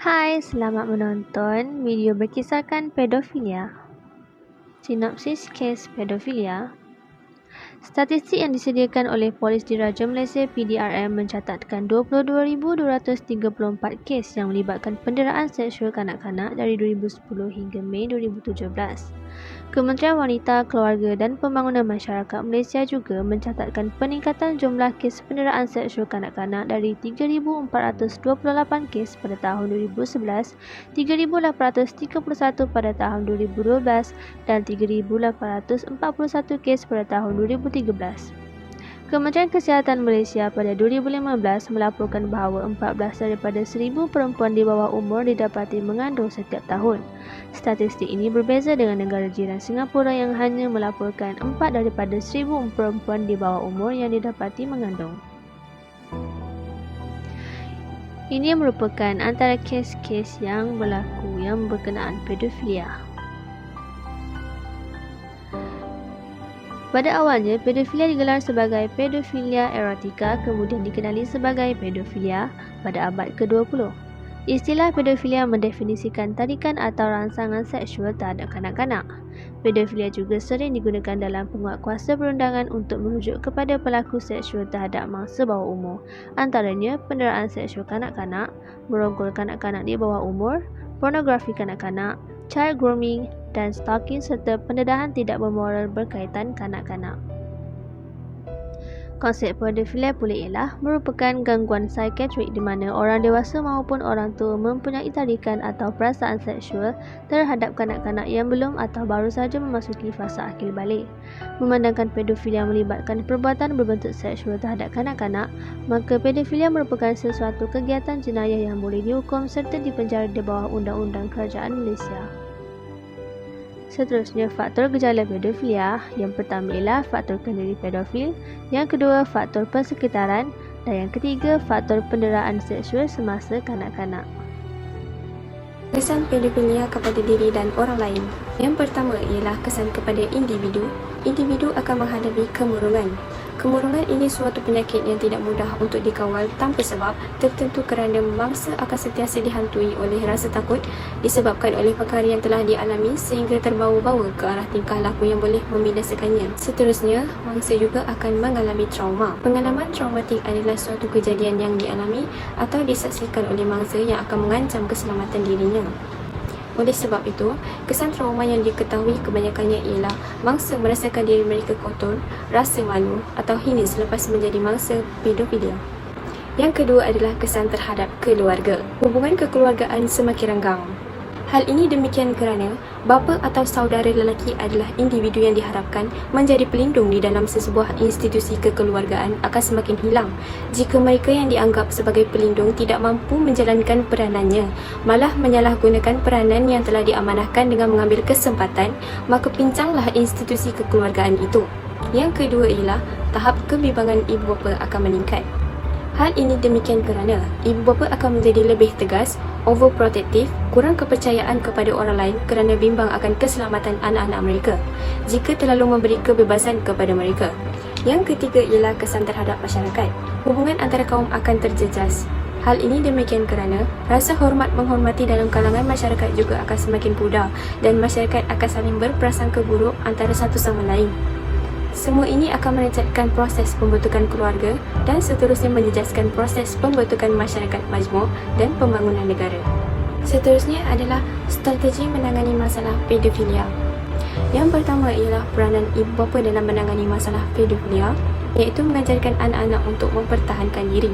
Hai, selamat menonton video berkisahkan pedofilia. Sinopsis kes pedofilia. Statistik yang disediakan oleh Polis Diraja Malaysia PDRM mencatatkan 22,234 kes yang melibatkan penderaan seksual kanak-kanak dari 2010 hingga Mei 2017. Kementerian Wanita, Keluarga dan Pembangunan Masyarakat Malaysia juga mencatatkan peningkatan jumlah kes penderaan seksual kanak-kanak dari 3,428 kes pada tahun 2011, 3,831 pada tahun 2012 dan 3,841 kes pada tahun 2013. Kementerian Kesihatan Malaysia pada 2015 melaporkan bahawa 14 daripada 1,000 perempuan di bawah umur didapati mengandung setiap tahun. Statistik ini berbeza dengan negara jiran Singapura yang hanya melaporkan 4 daripada 1,000 perempuan di bawah umur yang didapati mengandung. Ini merupakan antara kes-kes yang berlaku yang berkenaan pedofilia. Pada awalnya, pedofilia digelar sebagai pedofilia erotika, kemudian dikenali sebagai pedofilia pada abad ke-20. Istilah pedofilia mendefinisikan tarikan atau rangsangan seksual terhadap kanak-kanak. Pedofilia juga sering digunakan dalam penguatkuasa perundangan untuk merujuk kepada pelaku seksual terhadap mangsa bawah umur, antaranya penderaan seksual kanak-kanak, merogol kanak-kanak di bawah umur, pornografi kanak-kanak, child grooming dan stalking serta pendedahan tidak bermoral berkaitan kanak-kanak. Konsep pedofilia pula ialah merupakan gangguan psikiatrik di mana orang dewasa maupun orang tua mempunyai tarikan atau perasaan seksual terhadap kanak-kanak yang belum atau baru sahaja memasuki fasa akil balik. Memandangkan pedofilia melibatkan perbuatan berbentuk seksual terhadap kanak-kanak, maka pedofilia merupakan sesuatu kegiatan jenayah yang boleh dihukum serta dipenjara di bawah Undang-Undang Kerajaan Malaysia. Seterusnya, faktor gejala pedofilia. Yang pertama ialah faktor kendali pedofil, yang kedua faktor persekitaran dan yang ketiga faktor penderaan seksual semasa kanak-kanak. Kesan pedofilia kepada diri dan orang lain. Yang pertama ialah kesan kepada individu. Individu akan menghadapi kemurungan. Kemurungan ini suatu penyakit yang tidak mudah untuk dikawal tanpa sebab tertentu kerana mangsa akan sentiasa dihantui oleh rasa takut disebabkan oleh perkara yang telah dialami sehingga terbawa-bawa ke arah tingkah laku yang boleh membinasakannya. Seterusnya, mangsa juga akan mengalami trauma. Pengalaman traumatik adalah suatu kejadian yang dialami atau disaksikan oleh mangsa yang akan mengancam keselamatan dirinya. Oleh sebab itu, kesan trauma yang diketahui kebanyakannya ialah mangsa merasakan diri mereka kotor, rasa malu atau hina selepas menjadi mangsa pedofilia. Yang kedua adalah kesan terhadap keluarga. Hubungan kekeluargaan semakin renggang. Hal ini demikian kerana bapa atau saudara lelaki adalah individu yang diharapkan menjadi pelindung di dalam sesebuah institusi kekeluargaan akan semakin hilang jika mereka yang dianggap sebagai pelindung tidak mampu menjalankan peranannya, malah menyalahgunakan peranan yang telah diamanahkan dengan mengambil kesempatan, maka pincanglah institusi kekeluargaan itu. Yang kedua ialah tahap kebimbangan ibu bapa akan meningkat. Hal ini demikian kerana ibu bapa akan menjadi lebih tegas, overprotective, kurang kepercayaan kepada orang lain kerana bimbang akan keselamatan anak-anak mereka jika terlalu memberi kebebasan kepada mereka. Yang ketiga ialah kesan terhadap masyarakat. Hubungan antara kaum akan terjejas. Hal ini demikian kerana rasa hormat menghormati dalam kalangan masyarakat juga akan semakin pudar dan masyarakat akan saling berprasangka buruk antara satu sama lain. Semua ini akan merecatkan proses pembentukan keluarga dan seterusnya menjejaskan proses pembentukan masyarakat majmuk dan pembangunan negara. Seterusnya adalah strategi menangani masalah pedofilia. Yang pertama ialah peranan ibu bapa dalam menangani masalah pedofilia, iaitu mengajarkan anak-anak untuk mempertahankan diri.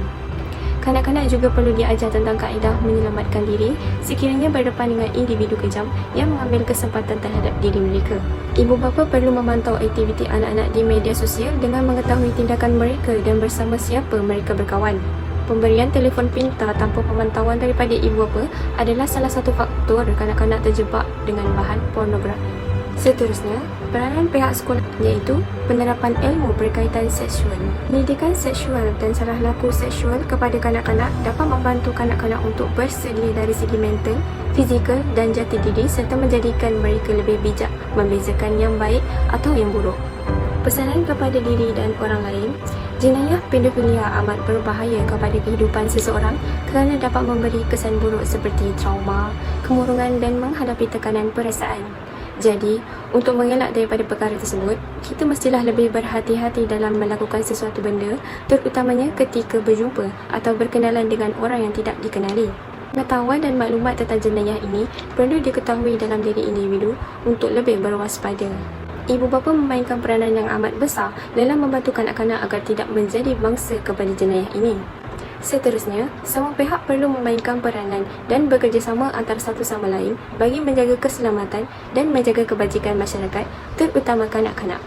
Kanak-kanak juga perlu diajar tentang kaedah menyelamatkan diri sekiranya berdepan dengan individu kejam yang mengambil kesempatan terhadap diri mereka. Ibu bapa perlu memantau aktiviti anak-anak di media sosial dengan mengetahui tindakan mereka dan bersama siapa mereka berkawan. Pemberian telefon pintar tanpa pemantauan daripada ibu bapa adalah salah satu faktor kanak-kanak terjebak dengan bahan pornografi. Seterusnya, peranan pihak sekolah iaitu penerapan ilmu berkaitan seksual. Pendidikan seksual dan salah laku seksual kepada kanak-kanak dapat membantu kanak-kanak untuk bersedia dari segi mental, fizikal dan jati diri serta menjadikan mereka lebih bijak membezakan yang baik atau yang buruk. Pesanan kepada diri dan orang lain. Jenayah pedofilia amat berbahaya kepada kehidupan seseorang kerana dapat memberi kesan buruk seperti trauma, kemurungan dan menghadapi tekanan perasaan. Jadi, untuk mengelak daripada perkara tersebut, kita mestilah lebih berhati-hati dalam melakukan sesuatu benda, terutamanya ketika berjumpa atau berkenalan dengan orang yang tidak dikenali. Pengetahuan dan maklumat tentang jenayah ini perlu diketahui dalam diri individu untuk lebih berwaspada. Ibu bapa memainkan peranan yang amat besar dalam membantu kanak-kanak agar tidak menjadi bangsa kepada jenayah ini. Seterusnya, semua pihak perlu memainkan peranan dan bekerjasama antara satu sama lain bagi menjaga keselamatan dan menjaga kebajikan masyarakat, terutama kanak-kanak.